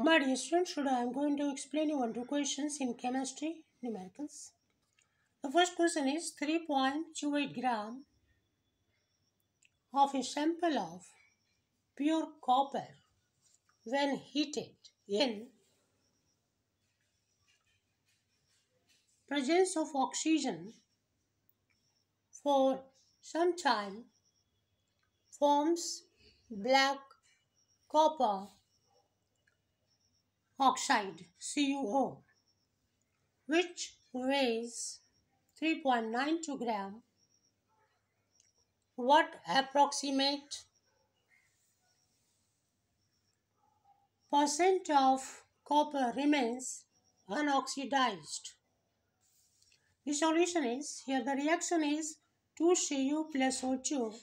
My dear students, today I am going to explain you one two questions in chemistry numericals. The first question is 3.28 gram of a sample of pure copper when heated in presence of oxygen for some time forms black copper oxide CuO, which weighs 3.92 gram. What approximate percent of copper remains unoxidized? The solution is, here the reaction is 2Cu plus O2,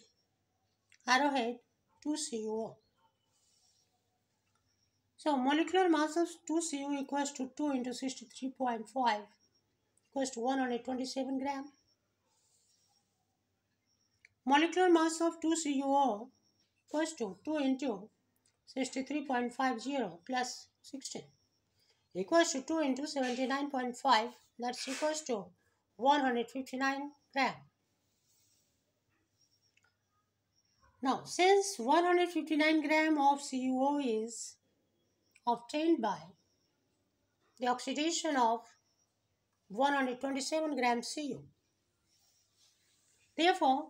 arrowhead 2CuO. So molecular mass of 2Cu equals to 2 into 63.5 equals to 127 gram. Molecular mass of 2CuO equals to 2 into 63.50 plus 16 equals to 2 into 79.5, that's equals to 159 gram. Now, since 159 gram of CuO is obtained by the oxidation of 127 gram Cu, therefore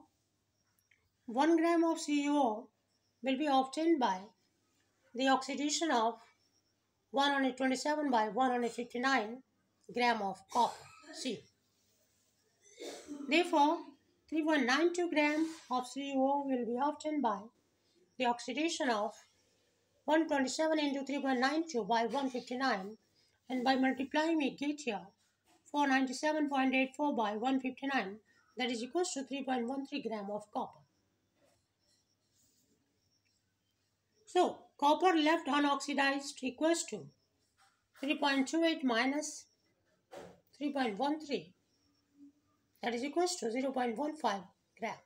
1 gram of CuO will be obtained by the oxidation of 127 by 159 gram of copper Cu. Therefore, 3.92 gram of CuO will be obtained by the oxidation of 127 into 3.92 by 159, and by multiplying we get here 497.84 by 159, that is equals to 3.13 gram of copper. So, copper left unoxidized equals to 3.28 minus 3.13, that is equals to 0.15 gram.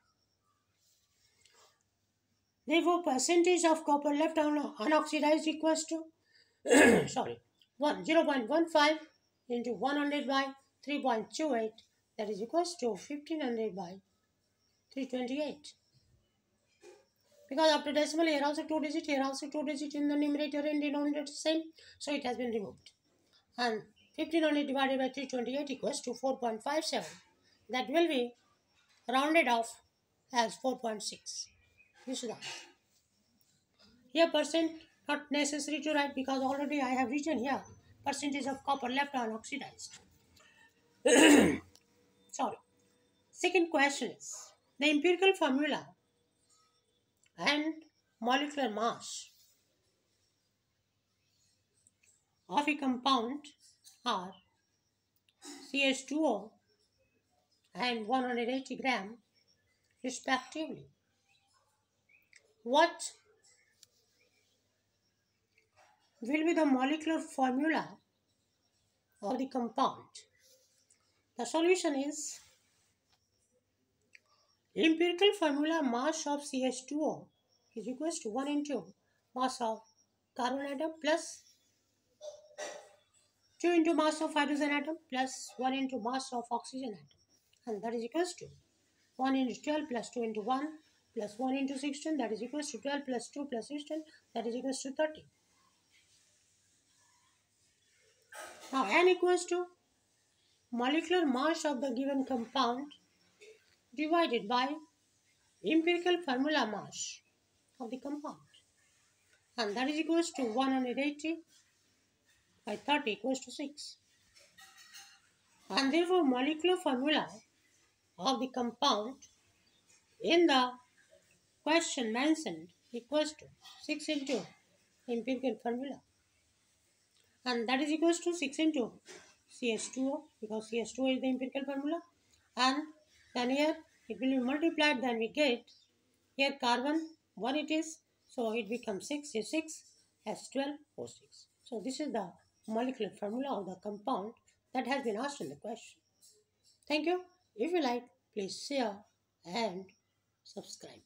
Therefore, percentage of copper left unoxidized equals to 0.15 into 100 by 3.28, that is equals to 1500 by 328. Because after decimal here also 2 digit, here also 2 digit, in the numerator and denominator same, so it has been removed. And 1500 divided by 328 equals to 4.57. That will be rounded off as 4.6. This is the answer. Here percent not necessary to write because already I have written here percentage of copper left unoxidized. Sorry. Second question is, the empirical formula and molecular mass of a compound are CH2O and 180 gram respectively. What will be the molecular formula of the compound? The solution is, empirical formula mass of CH2O is equals to 1 into mass of carbon atom plus 2 into mass of hydrogen atom plus 1 into mass of oxygen atom, and that is equals to 1 into 12 plus 2 into 1 plus 1 into 16, that is equals to 12 plus 2 plus 16, that is equals to 30. Now N equals to molecular mass of the given compound divided by empirical formula mass of the compound, and that is equals to 180 by 30 equals to 6. And therefore molecular formula of the compound in the question mentioned equals to 6 into empirical formula, and that is equals to 6 into CH2O, because CH2O is the empirical formula, and then here it will be multiplied, then we get here carbon 1 it is, so it becomes 6 is 6 as 12 O6. So this is the molecular formula of the compound that has been asked in the question. Thank you. If you like, please share and subscribe.